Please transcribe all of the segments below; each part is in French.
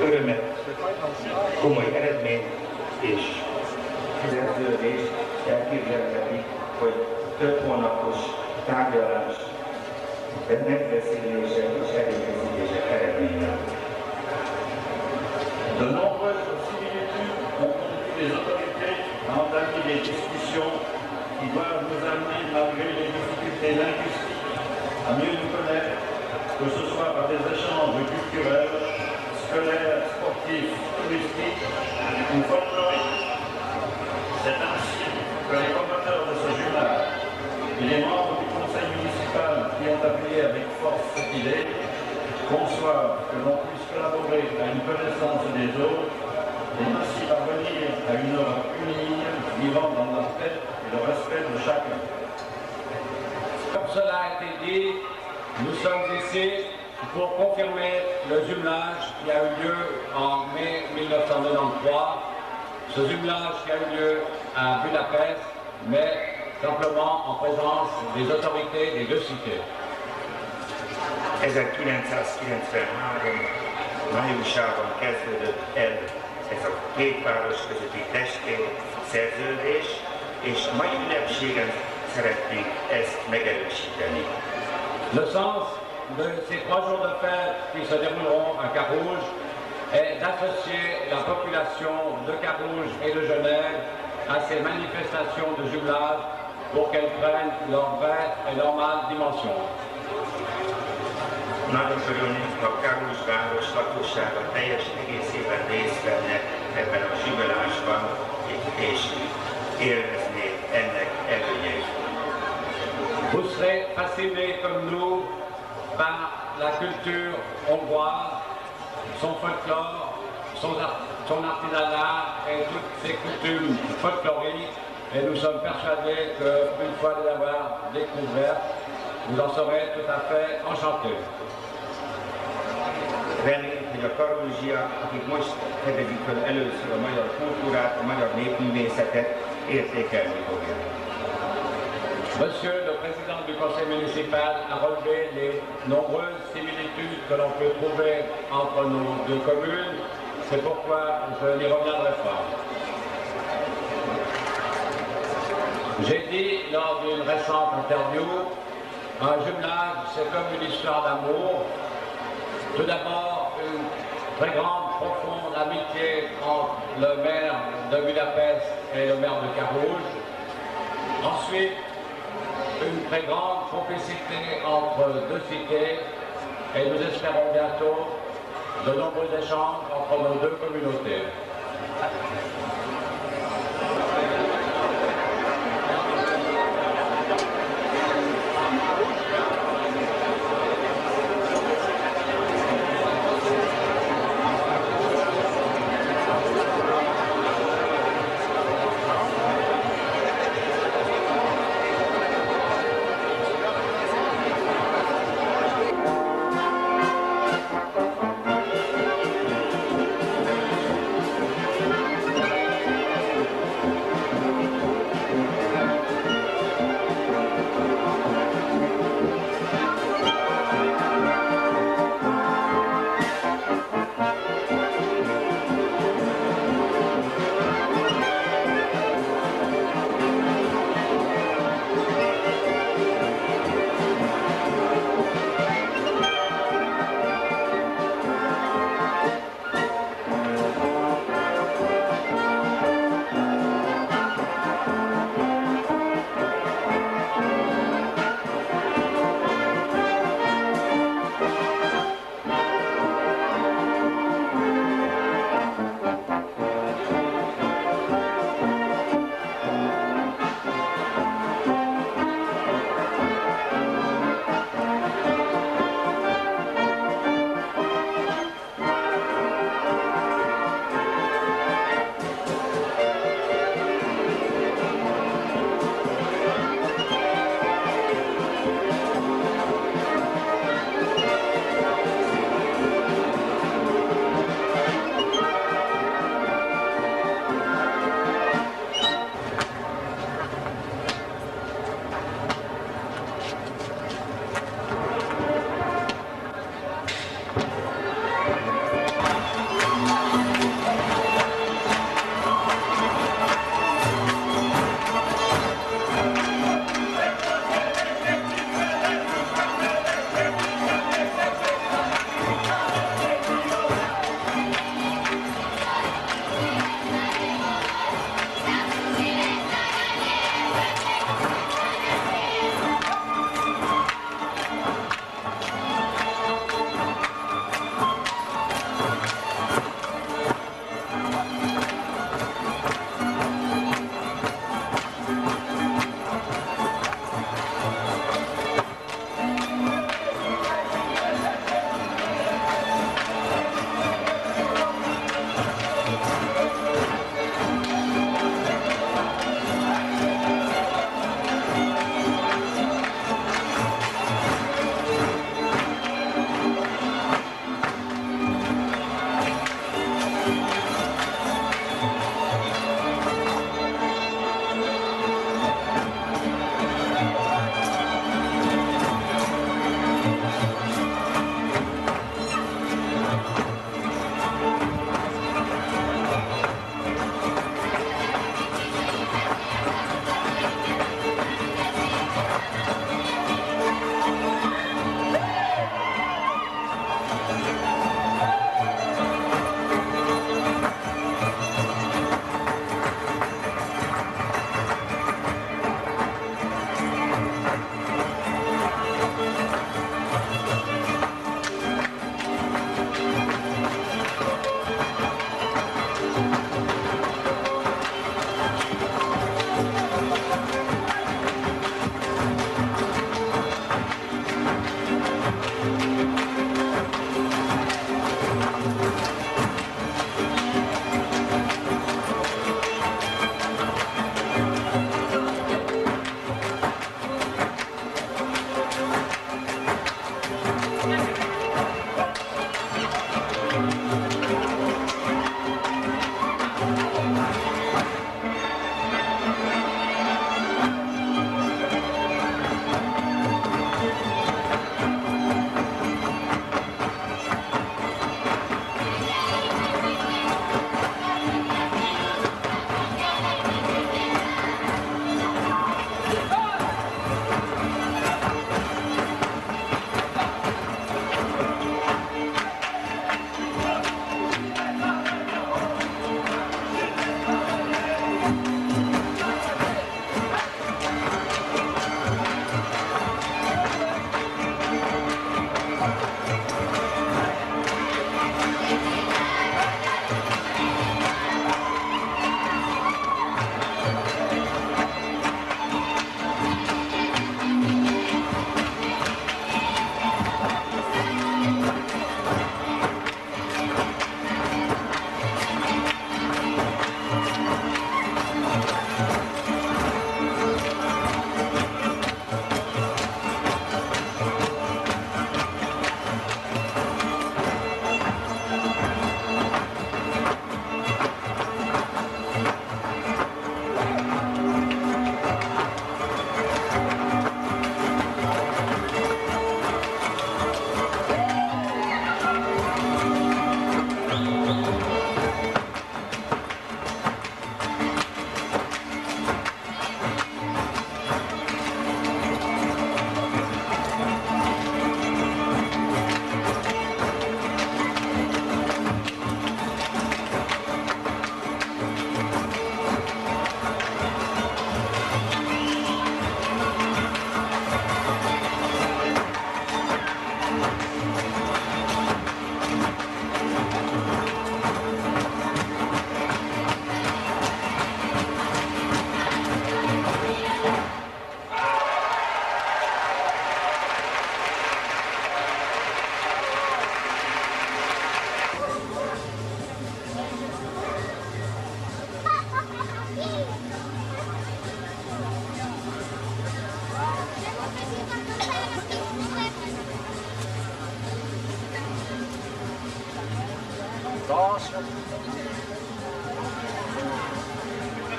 örömet, komoly eredményt és szerződést elképzelhetik, hogy több hónapos tárgyalás, megbeszélések és előkészítések eredménye. De nombreuses similitudes ont conduit les autorités à entamer des discussions qui doivent nous amener, malgré les difficultés linguistiques, à mieux nous connaître, que ce soit par des échanges culturels, scolaires, sportifs, touristiques ou folkloriques. C'est ainsi que les promoteurs de ce jumelage et les membres du conseil municipal qui ont appuyé avec force cette idée conçoivent que l'on puisse collaborer à une connaissance des autres et ainsi parvenir à une Europe unie, vivant dans la paix et le respect de chacun. Comme cela a été dit, nous sommes ici pour confirmer le jumelage qui a eu lieu en mai 1993, ce jumelage qui a eu lieu à Budapest, mais simplement en présence des autorités des deux cités. 1993. májusában kezdődött el ez a két város közötti testvér szerződés, és mai ünnepségen szeretnénk ezt megerősíteni. Le sens de ces 3 jours de fête qui se dérouleront à Carouge est d'associer la population de Carouge et de Genève à ces manifestations de jumelage pour qu'elles prennent leur vraie et normale dimension. Nagyon örülnénk, ha Carouge város lakossága teljes egészében részt venne ebben a jubilásban, és élvezné ennek előnyeit. Vous serez fascinés comme nous par la culture hongroise, son folklore, son artisanat et toutes ses coutumes folkloriques. Et nous sommes persuadés qu'une fois les avoir découvertes, vous en serez tout à fait enchantés. Reméljük, hogy a karoluzsiak, akik most fedezik fel először a magyar kultúrát, a magyar népművészetet értékelni fogják. Monsieur le Président du Conseil municipal a relevé les nombreuses similitudes que l'on peut trouver entre nos deux communes. C'est pourquoi je n'y reviendrai pas. J'ai dit lors d'une récente interview, un jumelage, c'est comme une histoire d'amour. Tout d'abord, une très grande, profonde amitié entre le maire de Budapest et le maire de Carouge. Ensuite, une très grande complicité entre deux cités et nous espérons bientôt de nombreux échanges entre nos deux communautés.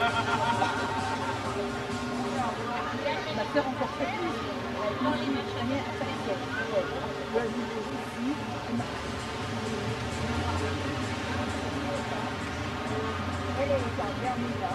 Ma sœur encore très plus. Non, je me connais à sa siège. Je vais vous ici. Elle est à Vermilla.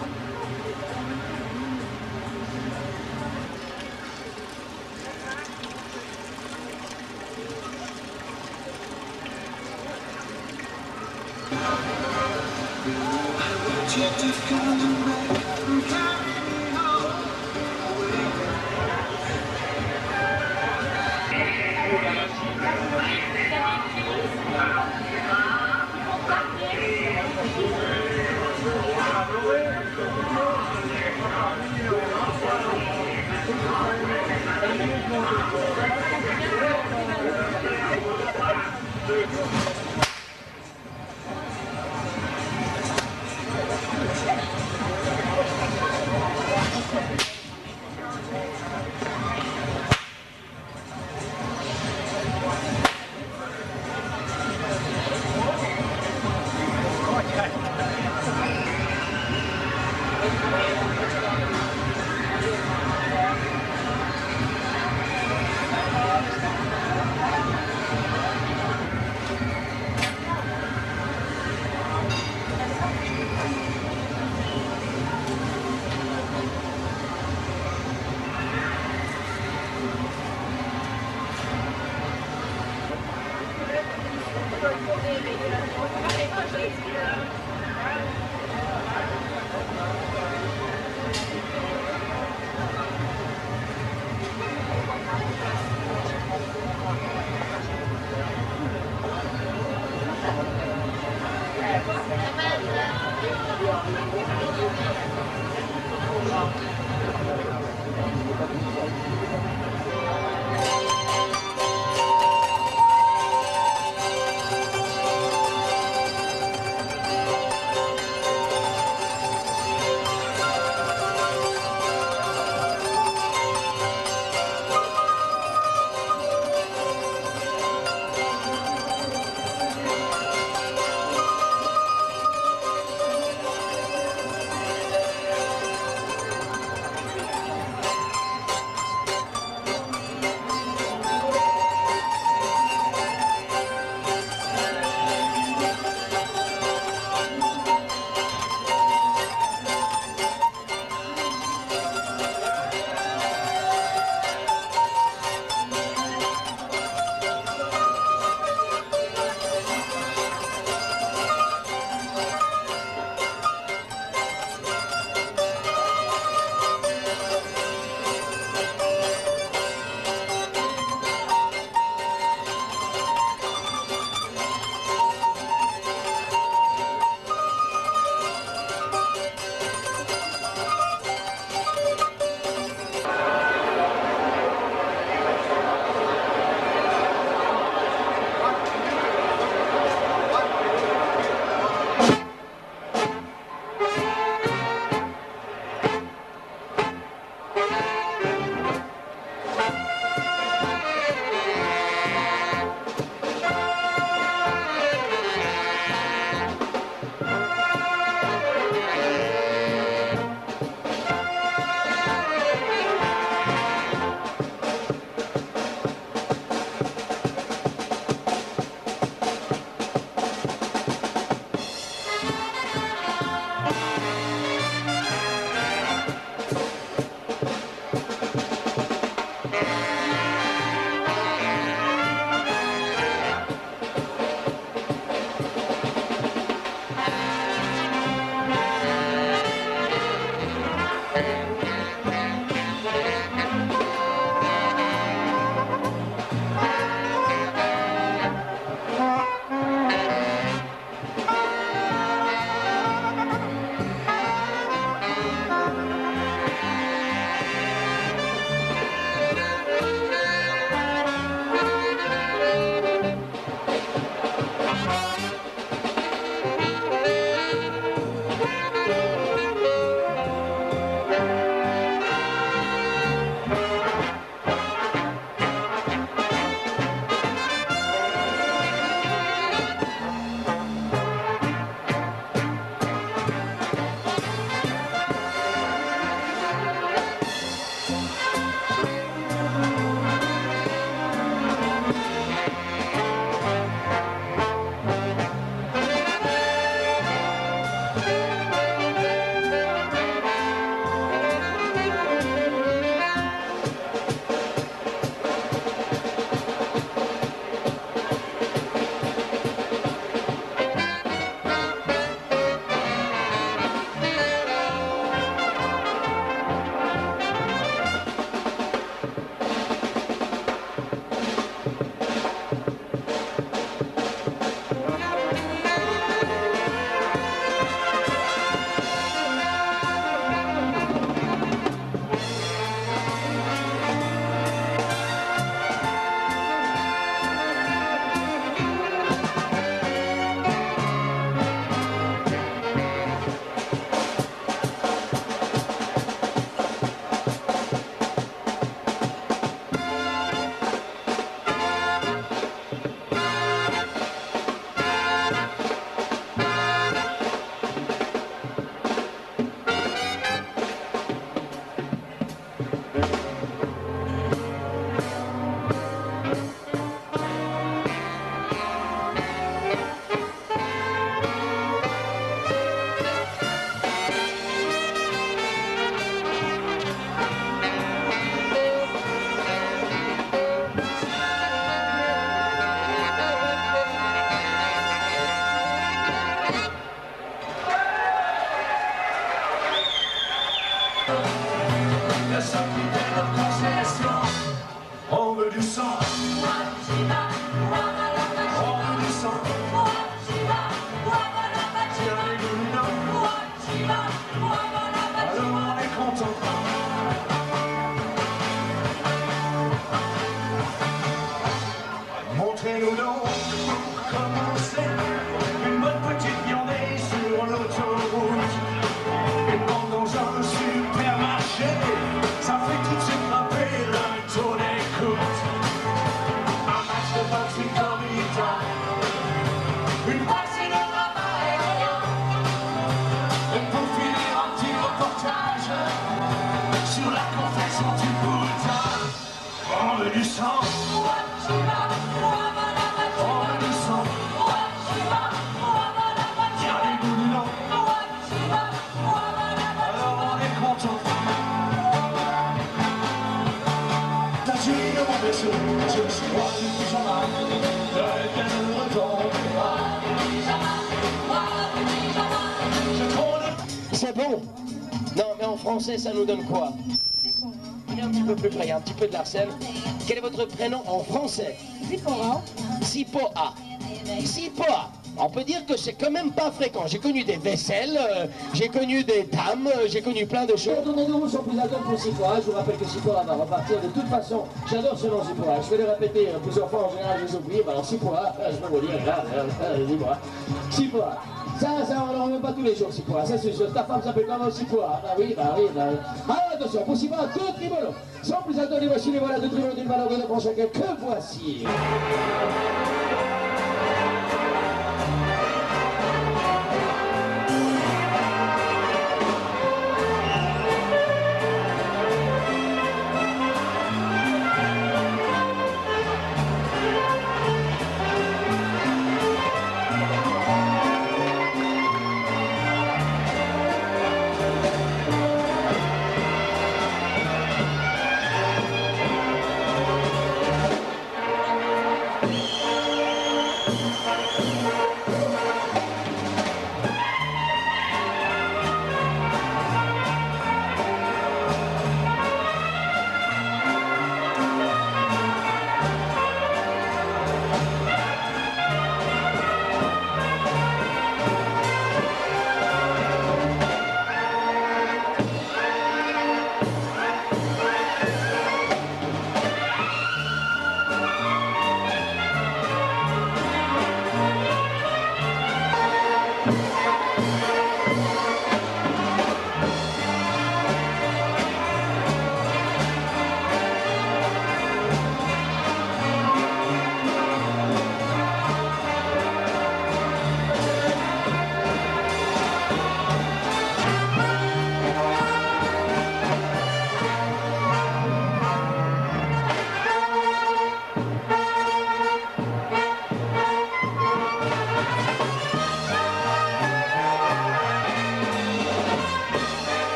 Le sang qui fait notre concession. On veut du sang. On veut du sang. Tiens les dominants. Alors on est content. Montrez-nous donc pour commencer une bonne petite viandée sur l'autoroute. Une bande dans un supermarché, ça fait tout de suite frapper le taux d'écoute. Un match de boxe corrida, une partie de rabat et rien. Et pour finir un petit reportage sur la confession du Bouddha. On veut du sang. C'est bon? Non, mais en français, ça nous donne quoi? Il est un petit peu plus près, un petit peu de l'arsène. Quel est votre prénom en français? Zipporah. Zipporah. Zipporah. On peut dire que c'est quand même pas fréquent. J'ai connu des vaisselles, j'ai connu des dames, j'ai connu plein de choses. Donnez-nous son plus adore pour Zipporah. Je vous rappelle que Zipporah va repartir de toute façon. J'adore ce nom Zipporah. Je vais le répéter plusieurs fois, en général je les oublie. Alors Zipporah, je peux vous dire, Zipporah. Zipporah. Ça, on n'en met pas tous les jours, Zipporah. Ça, c'est sûr. Ta femme s'appelle comment Zipporah? Ah oui. Alors attention, pour Zipporah, deux trimolos. Sans plus attendre, voici les voilà deux trimolos d'une valeur de francs chacun. Que voici.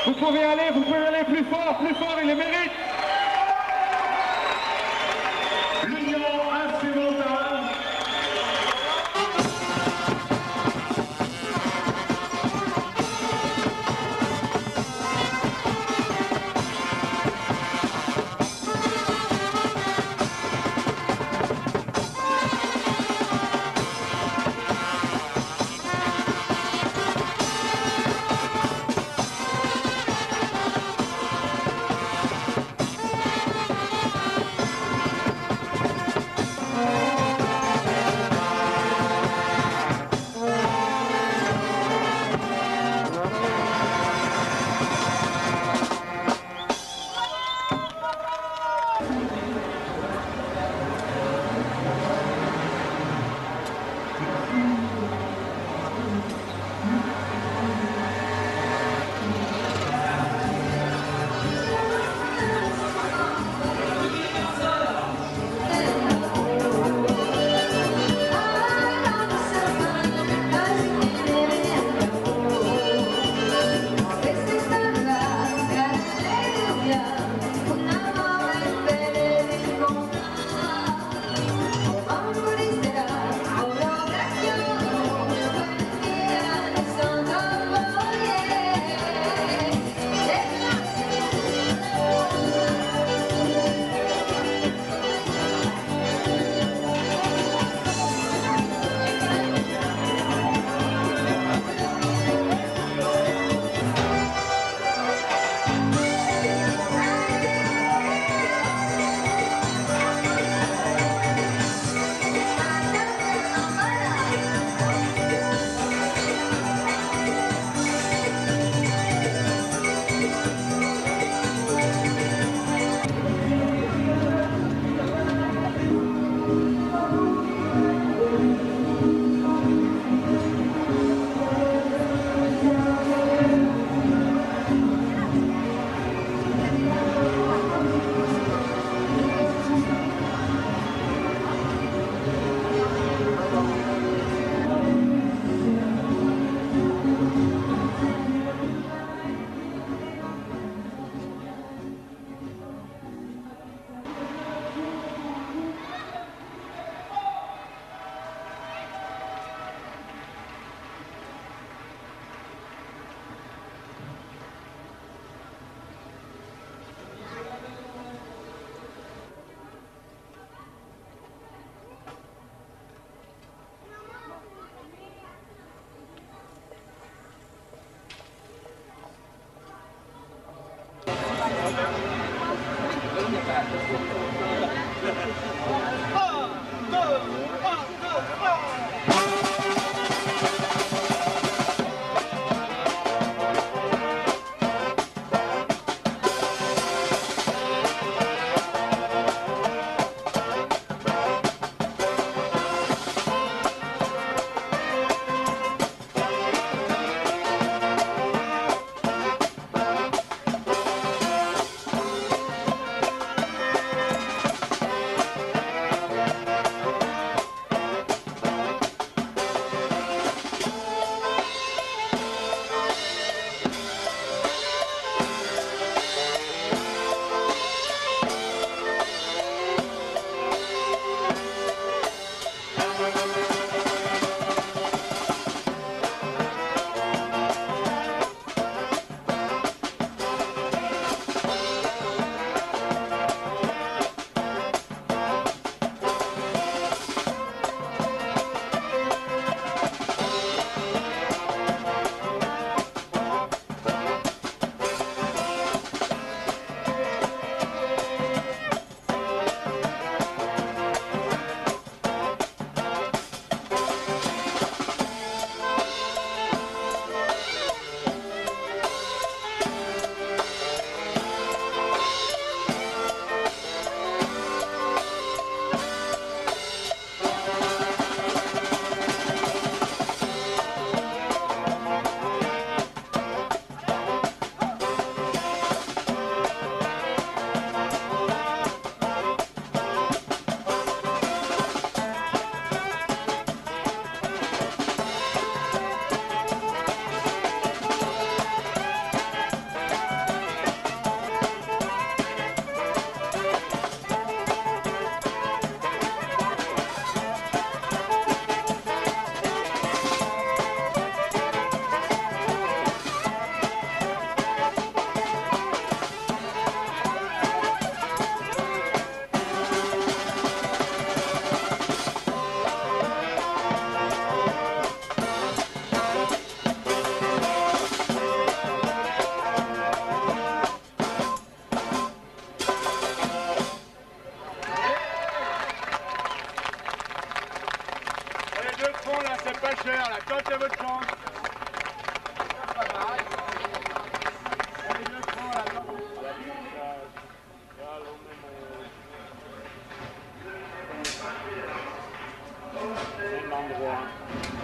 Vous pouvez aller plus fort, il le mérite. L'union instrumentale.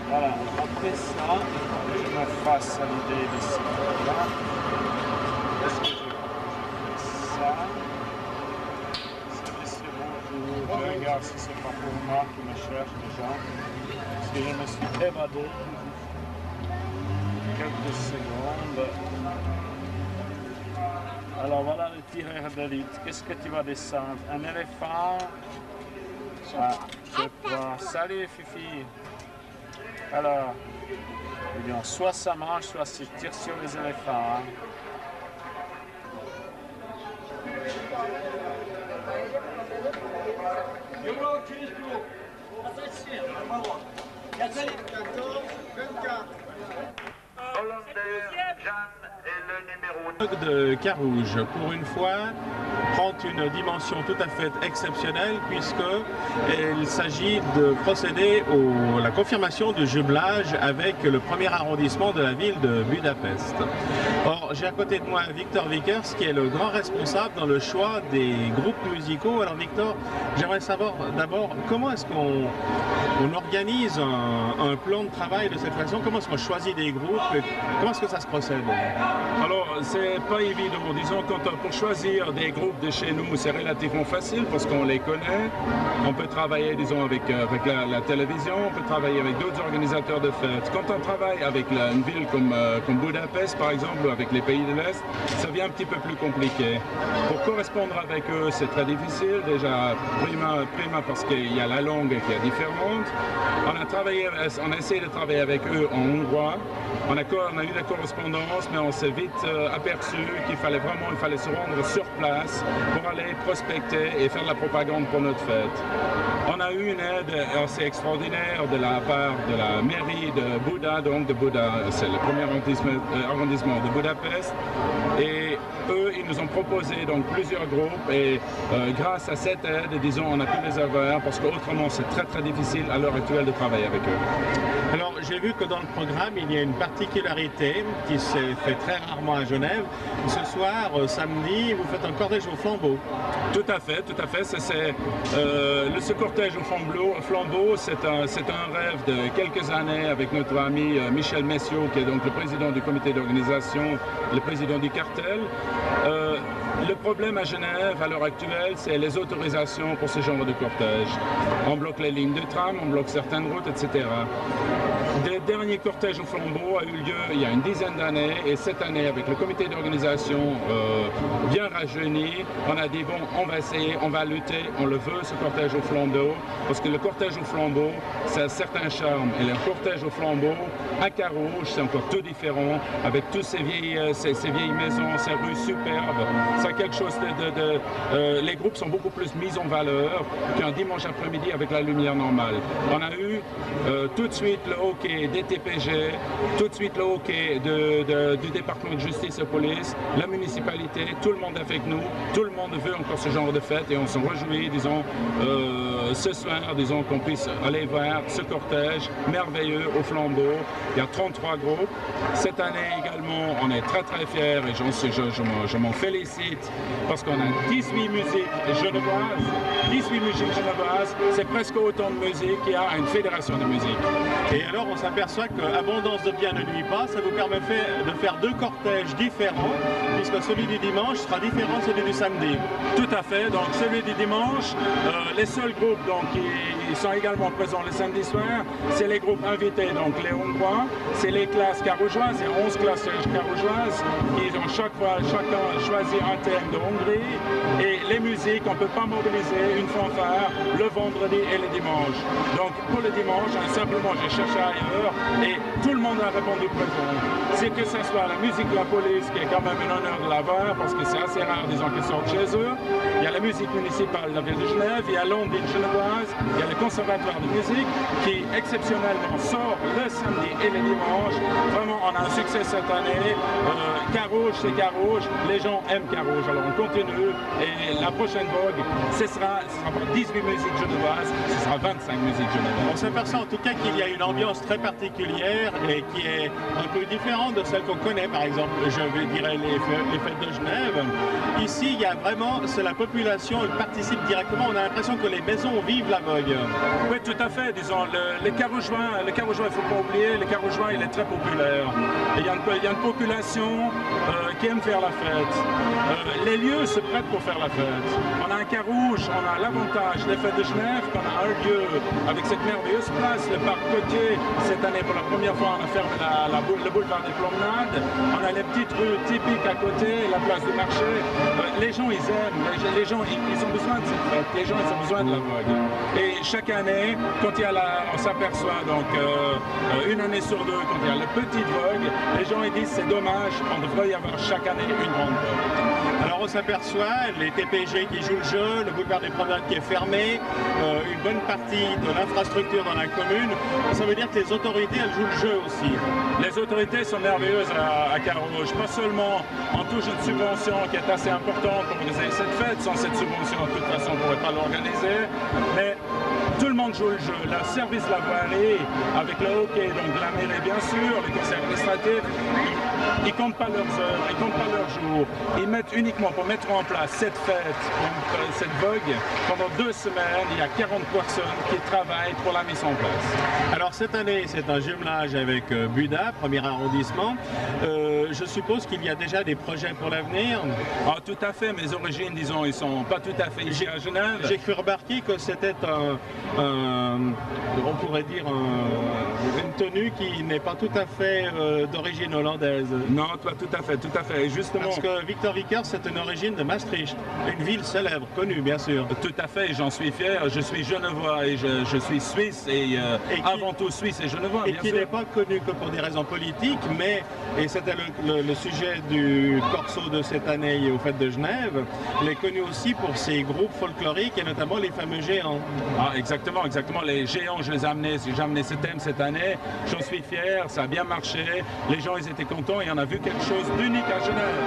Voilà, après ça, je me fasse à l'idée de ça. Est-ce que je fais ça? C'est bon, je regarde si c'est pas pour moi qui me cherche déjà. Parce que je me suis évadé. Quelques secondes. Alors voilà le tireur d'élite. Qu'est-ce que tu vas descendre? Un éléphant? Ah, je sais pas. Salut Fifi. Alors, eh bien, soit ça marche, soit je tire sur les éléphants. Hein. De Carouge, pour une fois, prend une dimension tout à fait exceptionnelle puisqu'il s'agit de procéder à la confirmation du jumelage avec le premier arrondissement de la ville de Budapest. Or, j'ai à côté de moi Victor Vickers qui est le grand responsable dans le choix des groupes musicaux. Alors Victor, j'aimerais savoir d'abord comment est-ce qu'on organise un plan de travail de cette façon, comment est-ce qu'on choisit des groupes, comment est-ce que ça se procède? Alors, c'est pas évident. Disons, pour choisir des groupes de chez nous, c'est relativement facile parce qu'on les connaît. On peut travailler, disons, avec la télévision, on peut travailler avec d'autres organisateurs de fêtes. Quand on travaille avec une ville comme Budapest, par exemple, ou avec les pays de l'Est, ça devient un petit peu plus compliqué. Pour correspondre avec eux, c'est très difficile. Déjà, prima parce qu'il y a la langue qui est différente. On a essayé de travailler avec eux en hongrois. On a eu des correspondances, mais on s'est vite aperçu qu'il fallait se rendre sur place pour aller prospecter et faire de la propagande pour notre fête. On a eu une aide assez extraordinaire de la part de la mairie de Buda, donc de Buda, c'est le premier arrondissement de Budapest, et eux, ils nous ont proposé donc plusieurs groupes et grâce à cette aide, disons, on a pu les avoir parce qu'autrement c'est très très difficile à l'heure actuelle de travailler avec eux. Alors j'ai vu que dans le programme il y a une particularité qui s'est fait très rarement à Genève. Ce soir, samedi, vous faites un cortège au flambeau. Tout à fait, tout à fait. Ce cortège au flambeau, c'est un rêve de quelques années avec notre ami Michel Messiaud, qui est donc le président du comité d'organisation, le président du cartel. Le problème à Genève, à l'heure actuelle, c'est les autorisations pour ce genre de cortège. On bloque les lignes de tram, on bloque certaines routes, etc. Le dernier cortège au flambeau a eu lieu il y a une dizaine d'années et cette année, avec le comité d'organisation bien rajeuni, on a dit bon, on va essayer, on va lutter, on le veut ce cortège au flambeau, parce que le cortège au flambeau, ça a certains charmes. Et le cortège au flambeau, à Carouge, c'est encore tout différent, avec toutes ces vieilles maisons, ces rues superbes. C'est quelque chose les groupes sont beaucoup plus mis en valeur qu'un dimanche après-midi avec la lumière normale. On a eu tout de suite le hockey des TPG, tout de suite le hockey du département de justice et police, la municipalité, tout le monde est avec nous, tout le monde veut encore ce genre de fête et on se réjouit, disons, ce soir, disons, qu'on puisse aller voir ce cortège merveilleux au flambeau. Il y a 33 groupes. Cette année également, on est très très fiers et je m'en félicite parce qu'on a 18 musiques genevoises. 18 musiques genevoises, c'est presque autant de musique qu'il y a à une fédération de musique. Et alors on s'aperçoit qu'Abondance de Biens ne nuit pas, ça vous permet de faire deux cortèges différents, puisque celui du dimanche sera différent de celui du samedi. Tout à fait, donc celui du dimanche, les seuls groupes donc, qui sont également présents le samedi soir, c'est les groupes invités, donc les Hongrois, c'est les classes carougeoises, il y a 11 classes carougeoises, ils ont chacun choisi un thème de Hongrie, et les musiques, on ne peut pas mobiliser une fanfare le vendredi et le dimanche. Donc pour le dimanche, simplement j'ai cherché ailleurs et tout le monde a répondu présent. C'est que ce soit la musique de la police, qui est quand même un honneur de l'avoir, parce que c'est assez rare, disons, qu'ils sortent chez eux. Il y a la musique municipale de la ville de Genève, il y a l'Ondine genevoise, il y a le conservatoire de musique, qui exceptionnellement sort le samedi et le dimanche. Vraiment, on a un succès cette année. Carouge, c'est Carouge, les gens aiment Carouge, alors on continue. Et la prochaine vogue, ce sera pas 18 musiques genevoises, ce sera 25 musiques genevoises. On s'aperçoit en tout cas qu'il y a une ambiance très particulière et qui est un peu différente de celle qu'on connaît, par exemple, je dirais les fêtes de Genève. Ici, il y a vraiment, c'est la population qui participe directement, on a l'impression que les maisons vivent la vogue. Oui, tout à fait, disons, les Carougeois, il ne faut pas oublier, les Carougeois, il est très populaire. Et il y a une population qui aime faire la fête. Les lieux se prêtent pour faire la fête. On a un Carouge, on a l'avantage des fêtes de Genève, qu'on a un lieu avec cette merveilleuse place, le parc côtier. Cette année, pour la première fois, on a fermé le boulevard des Promenades. On a les petites rues typiques à côté, la place du marché. Les gens, ils aiment. Les gens, ils ont besoin de cette fête. Les gens, ils ont besoin de la vogue. Et chaque année, quand il y a on s'aperçoit, donc, une année sur deux, quand il y a la petite vogue, les gens, ils disent, c'est dommage, on devrait y avoir chaque année une grande vogue. Alors on s'aperçoit, les TPG qui jouent le jeu, le boulevard des Promenades qui est fermé, une bonne partie de l'infrastructure dans la commune. Ça veut dire que les autorités, elles jouent le jeu aussi. Les autorités sont merveilleuses à Carouge. Pas seulement en touche une subvention qui est assez importante pour organiser cette fête. Sans cette subvention, de toute façon, on ne pourrait pas l'organiser. Mais tout le monde joue le jeu. Le service de la voirie, avec le hockey, donc de la mairie bien sûr, les conseils administratifs, ils ne comptent pas leurs heures, ils ne comptent pas leurs jours. Ils mettent uniquement pour mettre en place cette fête, cette vogue, pendant 2 semaines, il y a 40 personnes qui travaillent pour la mise en place. Alors cette année, c'est un jumelage avec Buda, premier arrondissement. Je suppose qu'il y a déjà des projets pour l'avenir. Ah, tout à fait, mes origines, disons, ils ne sont pas tout à fait ici à Genève. J'ai cru remarquer que c'était on pourrait dire, une tenue qui n'est pas tout à fait d'origine hollandaise. Non, tout à fait, tout à fait. Justement, parce que Victor Vickers, c'est une origine de Maastricht, une ville célèbre, connue bien sûr. Tout à fait, j'en suis fier. Je suis genevois et je suis suisse et avant tout suisse et genevois. Et qui n'est pas connu que pour des raisons politiques, mais, et c'était le sujet du corso de cette année aux Fêtes de Genève, il est connu aussi pour ses groupes folkloriques et notamment les fameux géants. Ah, exactement, exactement. Les géants, j'ai amené ce thème cette année. J'en suis fier hier, ça a bien marché, les gens ils étaient contents et on a vu quelque chose d'unique à Genève.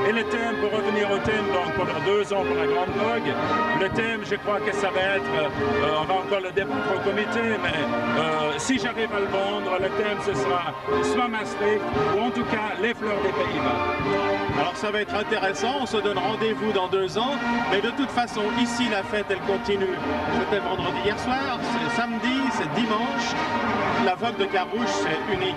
Et le thème, pour revenir au thème, donc pendant 2 ans pour la Grande Vogue, le thème, je crois que ça va être, on va encore le débattre au comité, mais si j'arrive à le vendre, le thème ce sera soit Maastricht ou en tout cas les fleurs des Pays-Bas. Alors ça va être intéressant, on se donne rendez-vous dans 2 ans, mais de toute façon, ici la fête elle continue. C'était vendredi hier soir, c'est samedi, c'est dimanche. La Vogue de Carouge, c'est unique.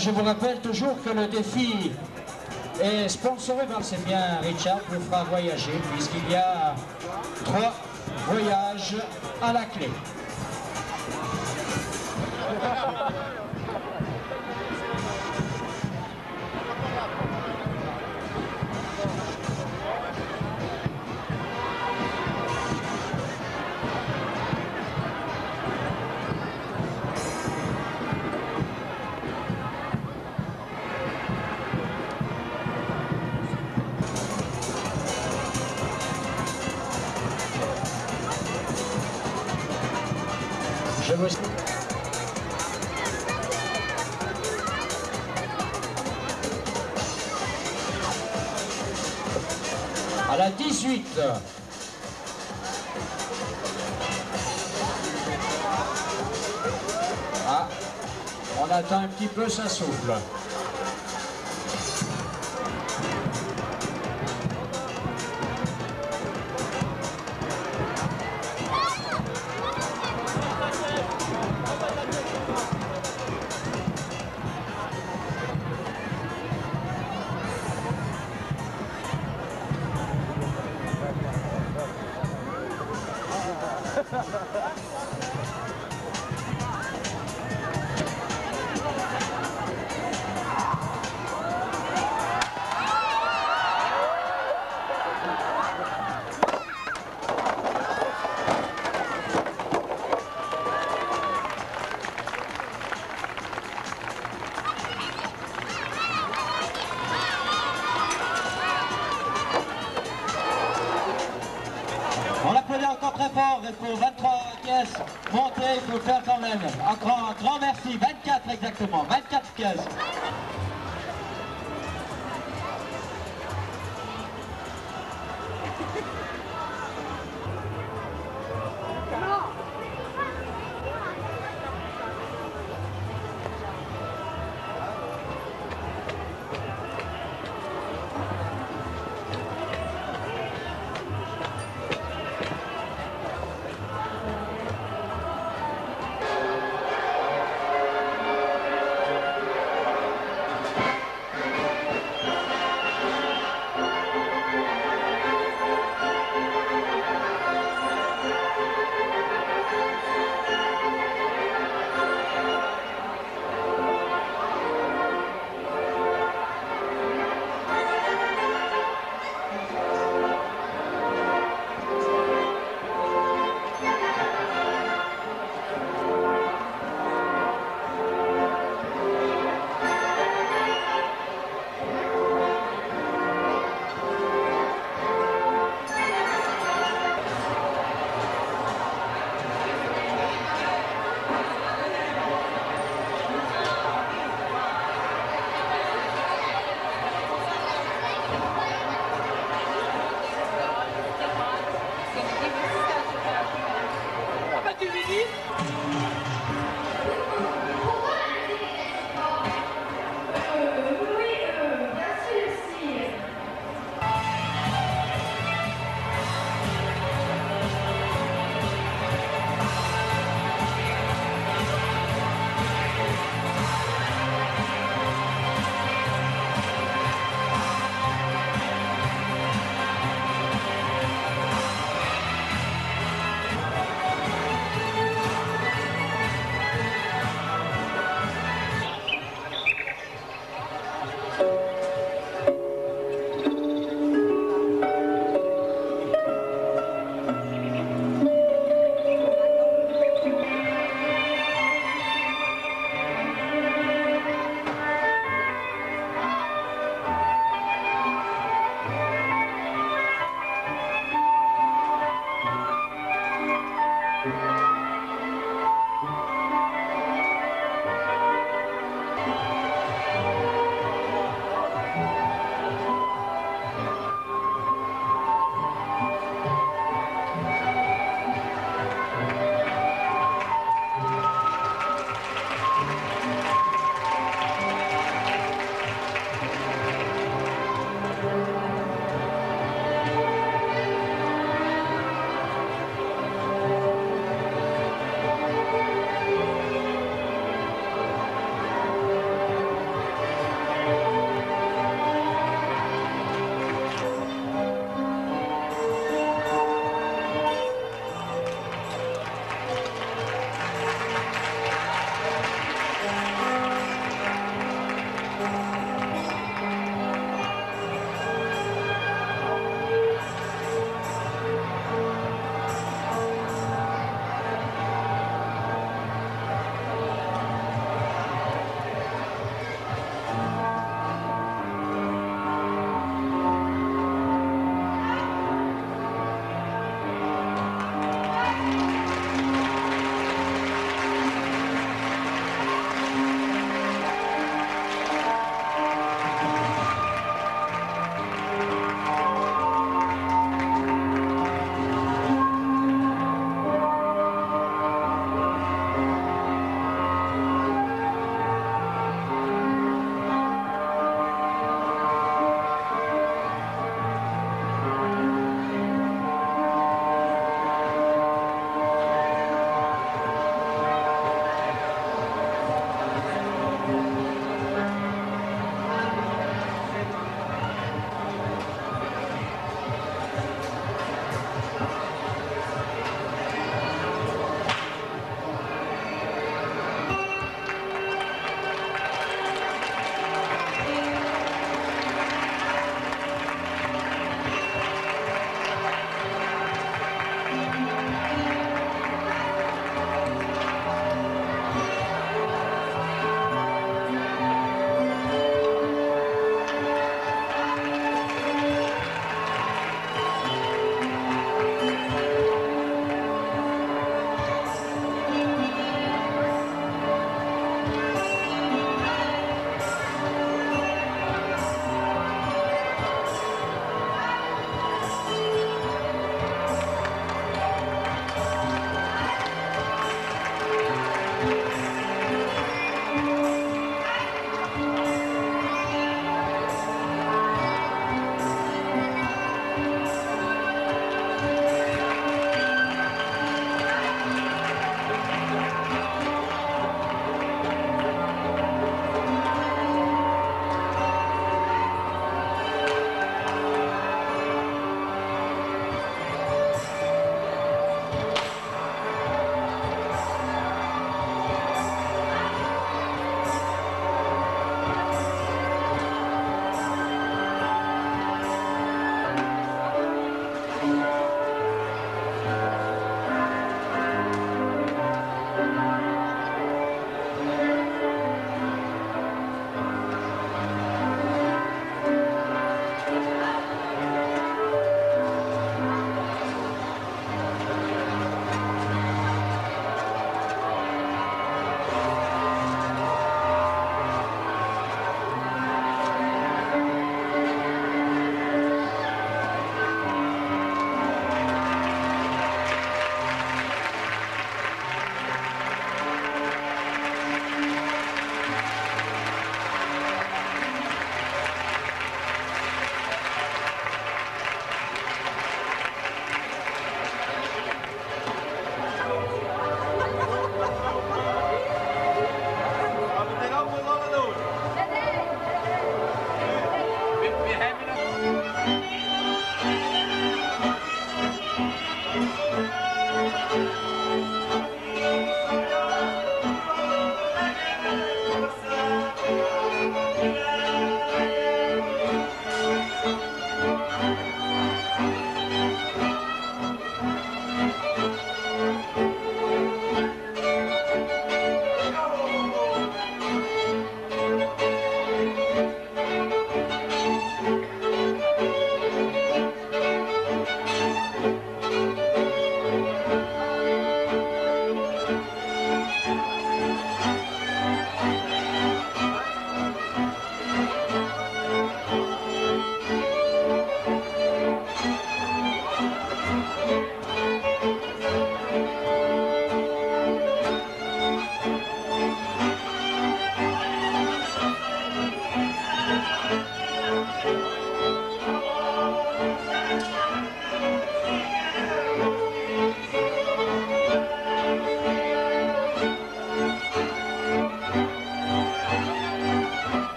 Je vous rappelle toujours que le défi est sponsorisé par, c'est bien Richard vous fera voyager puisqu'il y a 3 voyages à la clé. À la 18. Ah, on attend un petit peu, ça souffle. On l'applaudit encore très fort et pour 23 caisses montées, il faut faire quand même un grand merci, 24 exactement, 24 caisses.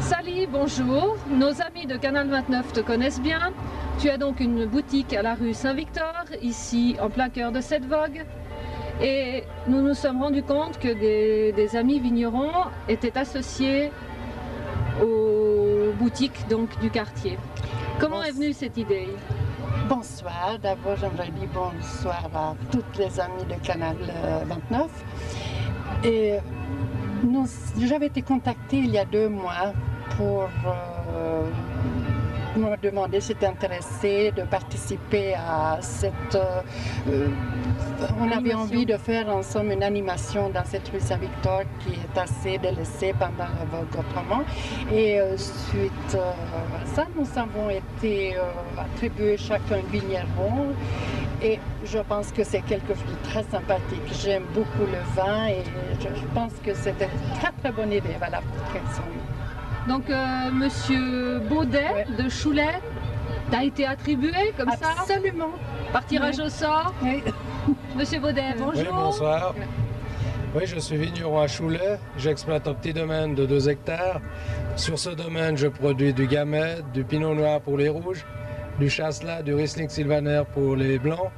Sally, bonjour. Nos amis de Canal 29 te connaissent bien. Tu as donc une boutique à la rue Saint-Victor, ici en plein cœur de cette vogue. Et nous nous sommes rendus compte que des amis vignerons étaient associés aux boutiques donc, du quartier. Comment est venue cette idée? Bonsoir, d'abord j'aimerais dire bonsoir à toutes les amies de Canal 29. Et j'avais été contactée il y a 2 mois pour me demander si j'étais intéressée de participer à cette... on avait envie de faire en somme une animation dans cette rue Saint-Victor qui est assez délaissée pendant la vogue autrement. Et suite à ça, nous avons été attribués chacun vigneron. Et je pense que c'est quelque chose de très sympathique. J'aime beaucoup le vin et je pense que c'était une très très bonne idée. Voilà. Donc, Monsieur Baudet de Choulet t'a été attribué comme ça? Absolument. Par tirage au sort? Oui. Monsieur Baudet, bonjour. Oui, bonsoir. Oui, je suis vigneron à Choulet. J'exploite un petit domaine de 2 hectares. Sur ce domaine, je produis du Gamay, du Pinot Noir pour les rouges, du Chasselas, du Riesling Sylvaner pour les blancs.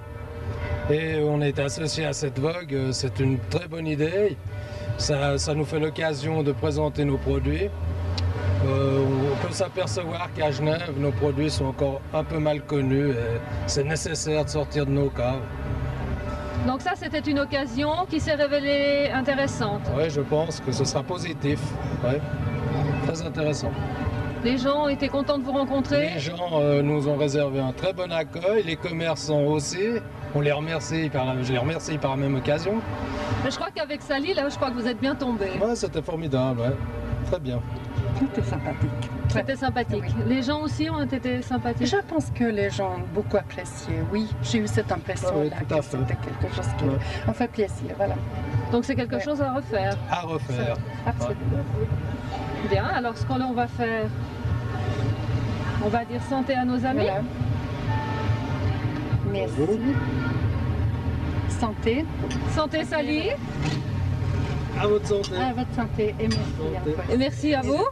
Et on est associé à cette vogue. C'est une très bonne idée. Ça nous fait l'occasion de présenter nos produits. On peut s'apercevoir qu'à Genève, nos produits sont encore un peu mal connus et c'est nécessaire de sortir de nos caves. Donc ça, c'était une occasion qui s'est révélée intéressante. Oui, je pense que ce sera positif. Ouais. Très intéressant. Les gens ont été contents de vous rencontrer? Les gens nous ont réservé un très bon accueil, les commerçants aussi. On les remercie, je les remercie par la même occasion. Mais je crois qu'avec Sally, là, je crois que vous êtes bien tombés. Oui, c'était formidable, ouais. Très bien. C'était sympathique. C'était sympathique. Oui. Les gens aussi ont été sympathiques? Je pense que les gens ont beaucoup apprécié, oui. J'ai eu cette impression-là que c'était quelque chose qui m'a fait plaisir, voilà. Donc c'est quelque chose à refaire? À refaire. Absolument. Ouais. Bien, alors ce qu'on va faire, on va dire santé à nos amis. Voilà. Merci. Santé. Santé, Sally. À votre santé. À votre santé et merci. Et merci à vous.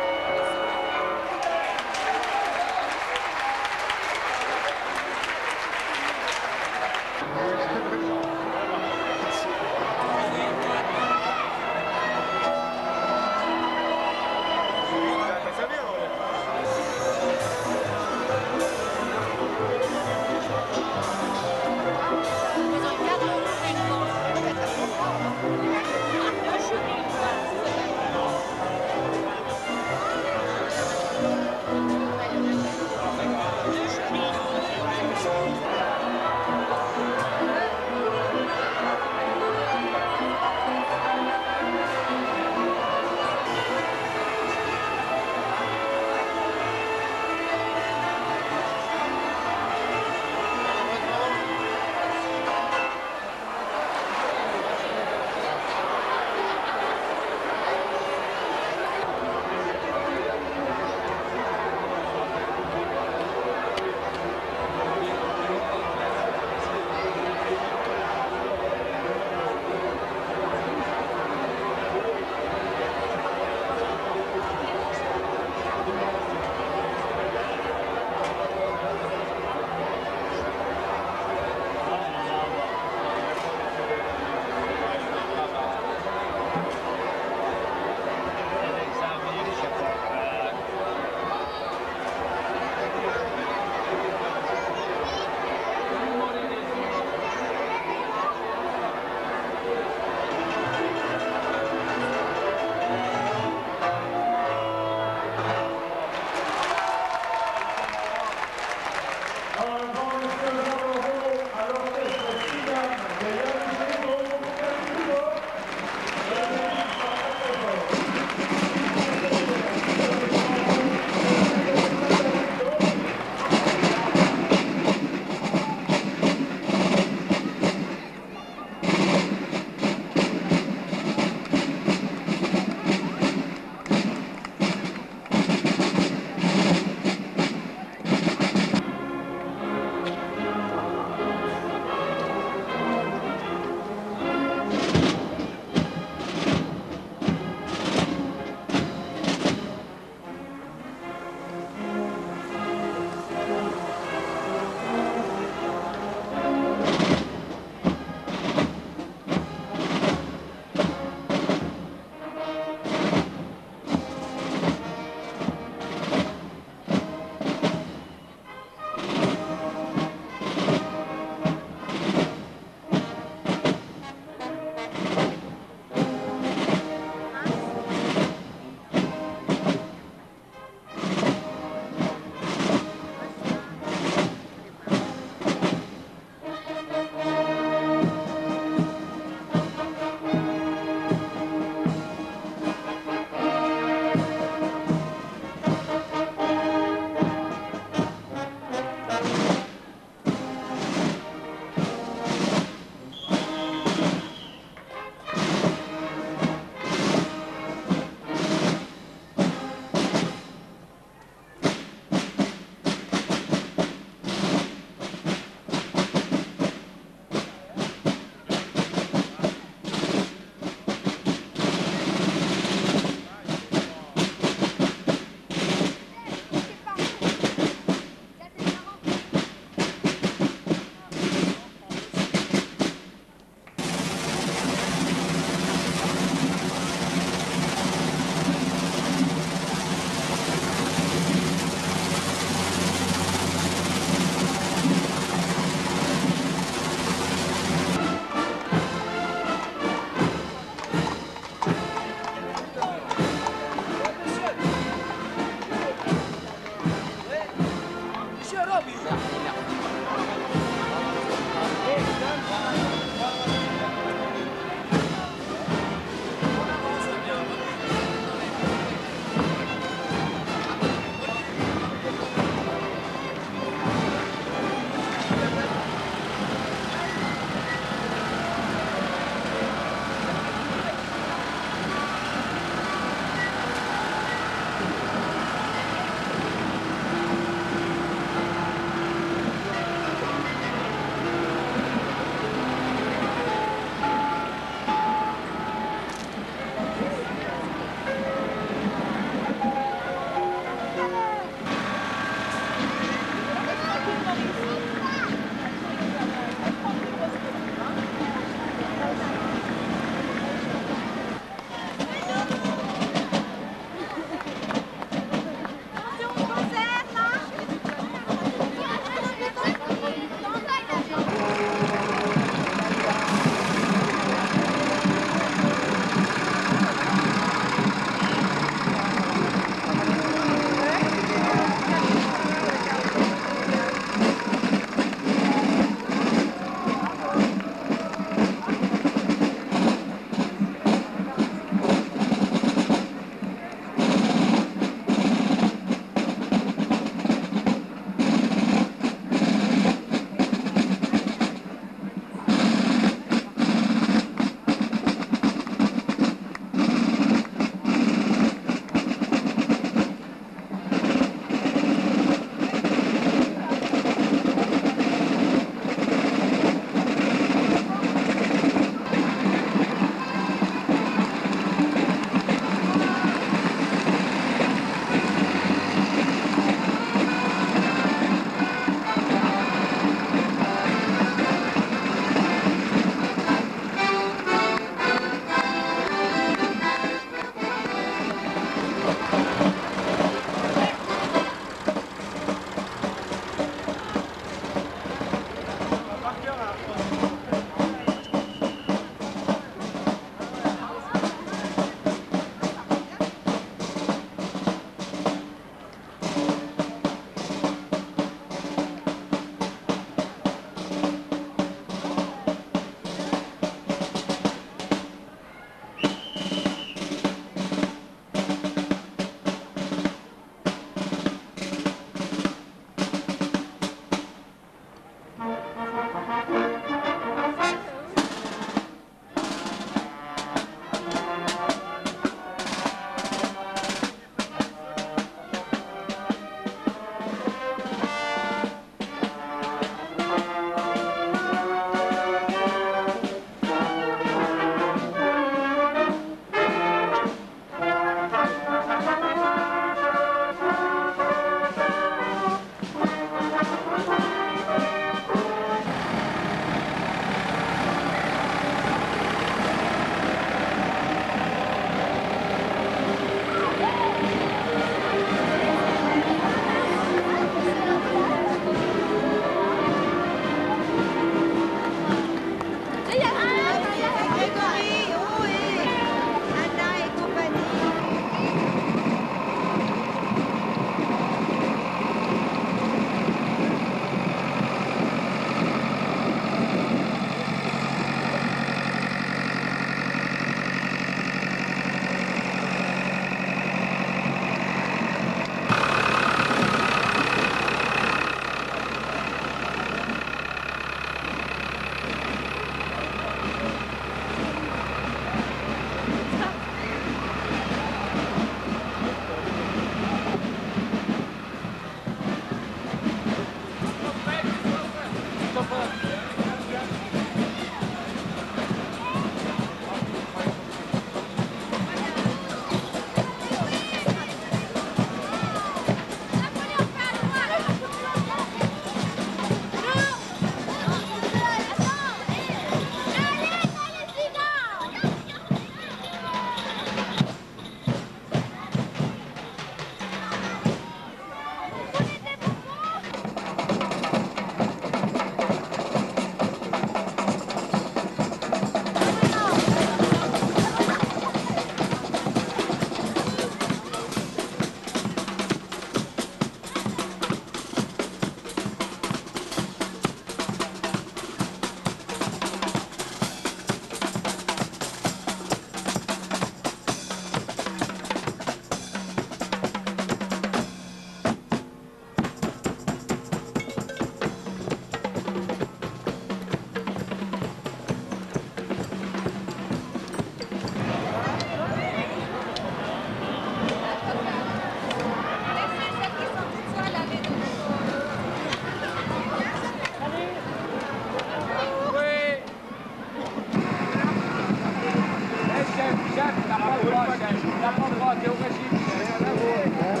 t'es au régime, chef.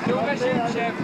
T'es au régime, chef.